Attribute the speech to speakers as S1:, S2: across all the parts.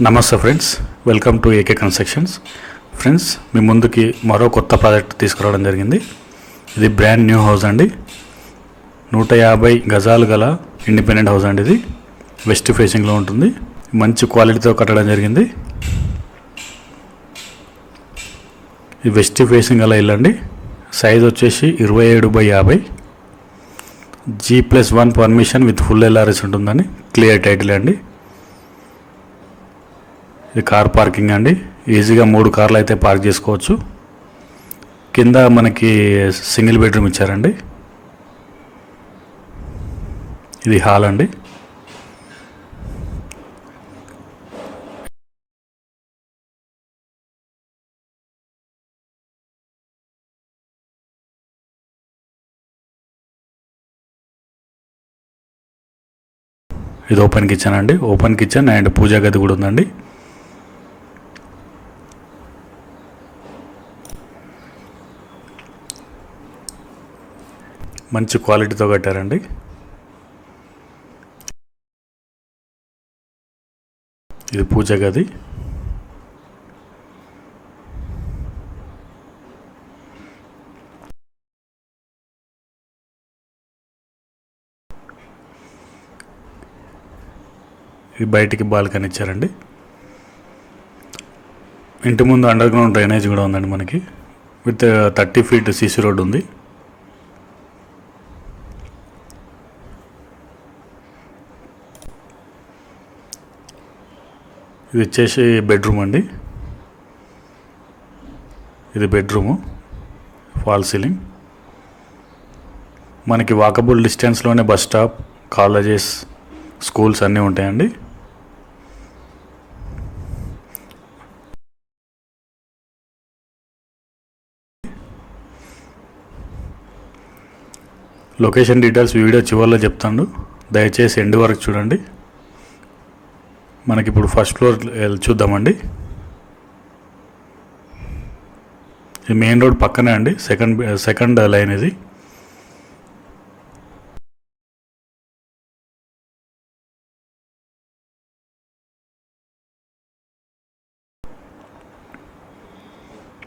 S1: నమస్తే friends, welcome to AK Constructions. Friends, మీ ముందుకి మరో కొత్త ప్రాజెక్ట్ తీసుకురావడం జరిగింది. ఇది బ్రాండ్ న్యూ హౌస్ అండి. 150 గజాలు గల ఇండిపెండెంట్ హౌస్ అండి. ఇది వెస్ట్ ఫేసింగ్లో ఉంటుంది. మంచి క్వాలిటీతో కట్టడం జరిగింది. ఇది వెస్ట్ ఫేసింగ్ గల ఇల్లు అండి. సైజ్ వచ్చేసి 27x50. G+1 permission with full LRS ఉంటుందని, క్లియర్ టైటిల్ అండి. ఇది కార్ పార్కింగ్ అండి. ఈజీగా 3 కార్లు అయితే పార్క్ చేసుకోవచ్చు. కింద మనకి సింగిల్ బెడ్రూమ్ ఇచ్చారండి. ఇది హాల్ అండి. ఇది ఓపెన్ కిచెన్ అండి. ఓపెన్ కిచెన్ అండ్ పూజా గది కూడా ఉందండి. మంచి క్వాలిటీతో కట్టారండి. ఇది పూజ గది. ఇది బయటికి బాల్కనీ ఇచ్చారండి. ఇంటి ముందు అండర్ గ్రౌండ్ డ్రైనేజ్ కూడా ఉందండి మనకి. విత్ 30 feet CC రోడ్ ఉంది. ఇది వచ్చేసి బెడ్రూమ్ అండి. ఇది బెడ్రూము, ఫాల్ సీలింగ్. మనకి వాకబుల్ డిస్టెన్స్లోనే బస్ స్టాప్, కాలేజెస్, స్కూల్స్ అన్నీ ఉంటాయండి. లొకేషన్ డీటెయిల్స్ వీడియో చివరిలో చెప్తాను, దయచేసి ఎండ్ వరకు చూడండి. మనకి ఇప్పుడు ఫస్ట్ ఫ్లోర్ చూద్దామండి. ఇది మెయిన్ రోడ్ పక్కనే అండి. సెకండ్ లైన్ ఇది.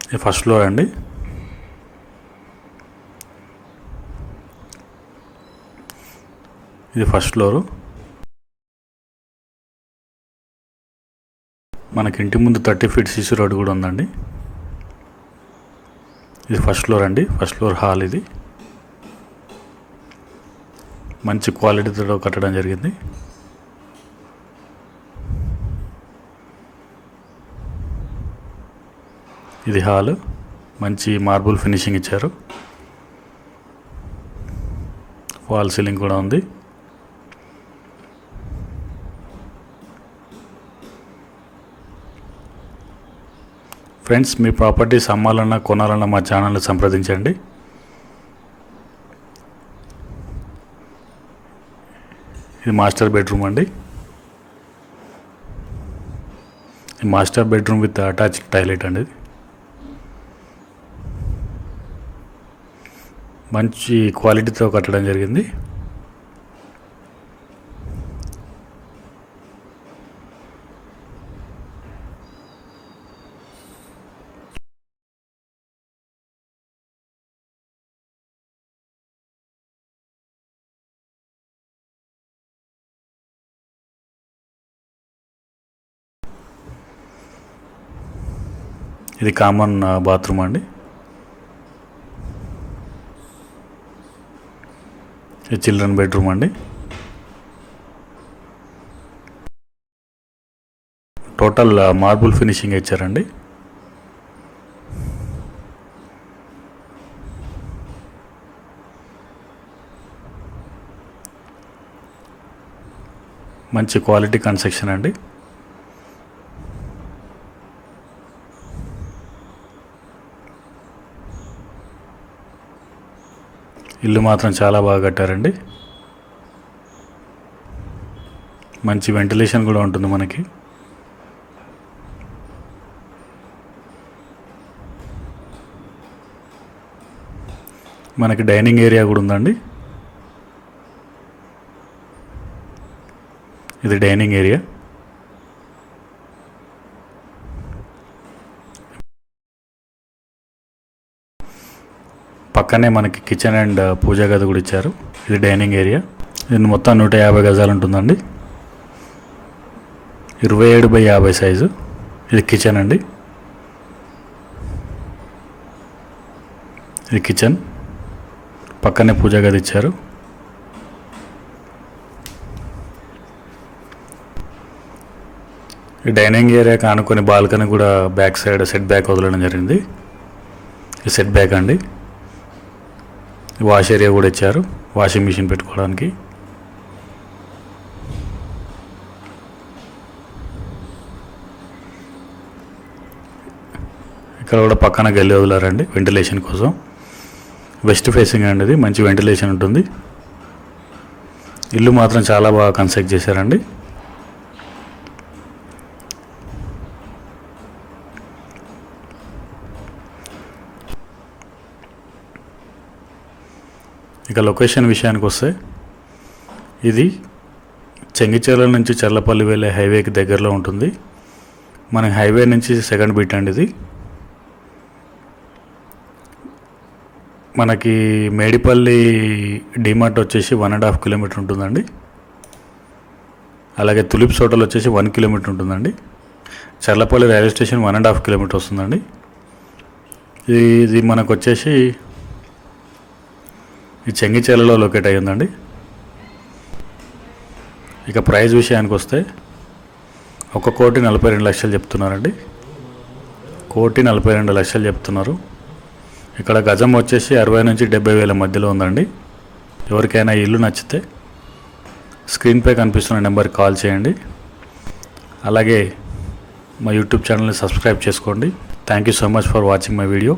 S1: ఇది ఫస్ట్ ఫ్లోర్ అండి. ఇది ఫస్ట్ ఫ్లోరు. మనకి ఇంటి ముందు 30 feet CC రోడ్ కూడా ఉందండి. ఇది ఫస్ట్ ఫ్లోర్ అండి. First floor hall. ఇది మంచి క్వాలిటీతో కట్టడం జరిగింది. ఇది హాల్. మంచి మార్బుల్ ఫినిషింగ్ ఇచ్చారు. వాల్ సీలింగ్ కూడా ఉంది. ఫ్రెండ్స్, మీ ప్రాపర్టీస్ అమ్మాలన్నా కొనాలన్నా మా ఛానల్ని సంప్రదించండి. ఇది మాస్టర్ బెడ్రూమ్ అండి. ఈ master bedroom with attached toilet అండి. మంచి క్వాలిటీతో కట్టడం జరిగింది. ఇది కామన్ బాత్రూమ్ అండి. ఇది చిల్డ్రన్ బెడ్రూమ్ అండి. టోటల్ మార్బుల్ ఫినిషింగ్ ఇచ్చారండి. మంచి క్వాలిటీ కన్స్ట్రక్షన్ అండి. ఇల్లు మాత్రం చాలా బాగా కట్టారండి. మంచి వెంటిలేషన్ కూడా ఉంటుంది మనకి. మనకి డైనింగ్ ఏరియా కూడా ఉందండి. ఇది డైనింగ్ ఏరియా. పక్కనే మనకి కిచెన్ అండ్ పూజా గది కూడా ఇచ్చారు. ఇది డైనింగ్ ఏరియా. ఇది మొత్తం 150 గజాలు ఉంటుందండి. 27x50 size. ఇది కిచెన్ అండి. ఇది కిచెన్, పక్కనే పూజా గది ఇచ్చారు. ఈ డైనింగ్ ఏరియా కానుకొని బాల్కనీ కూడా బ్యాక్ సైడ్ సెట్ బ్యాక్ వదలడం జరిగింది. ఈ సెట్ బ్యాక్ అండి. వాష్ ఏరియా కూడా ఇచ్చారు, వాషింగ్ మిషన్ పెట్టుకోవడానికి. ఇక్కడ కూడా పక్కన గల్లీ వదిలారండి వెంటిలేషన్ కోసం. వెస్ట్ ఫేసింగ్ అండి, ఇది మంచి వెంటిలేషన్ ఉంటుంది. ఇల్లు మాత్రం చాలా బాగా కన్స్ట్రక్ట్ చేశారండి. ఇక లొకేషన్ విషయానికి వస్తే, ఇది చెంగిచెర్ల నుంచి చర్లపల్లి వెళ్ళే హైవేకి దగ్గరలో ఉంటుంది. మన హైవే నుంచి సెకండ్ బిట్ అండి ఇది. మనకి మేడిపల్లి డిమార్ట్ వచ్చేసి 1.5 కిలోమీటర్ ఉంటుందండి. అలాగే తులిప్స్ హోటల్ వచ్చేసి 1 కిలోమీటర్ ఉంటుందండి. చర్లపల్లి రైల్వే స్టేషన్ 1.5 కిలోమీటర్ వస్తుందండి. ఇది మనకు వచ్చేసి ఈ చెంగిచెర్లలో లొకేట్ అయ్యి ఉందండి. ఇక ప్రైస్ విషయానికి వస్తే 1,42,00,000 చెప్తున్నారండి. 1,42,00,000 చెప్తున్నారు. ఇక్కడ గజం వచ్చేసి 60 నుంచి 70 వేల మధ్యలో ఉందండి. ఎవరికైనా ఇల్లు నచ్చితే స్క్రీన్పై కనిపిస్తున్న నెంబర్కి కాల్ చేయండి. అలాగే మా యూట్యూబ్ ఛానల్ని సబ్స్క్రైబ్ చేసుకోండి. Thank you so much for watching my video.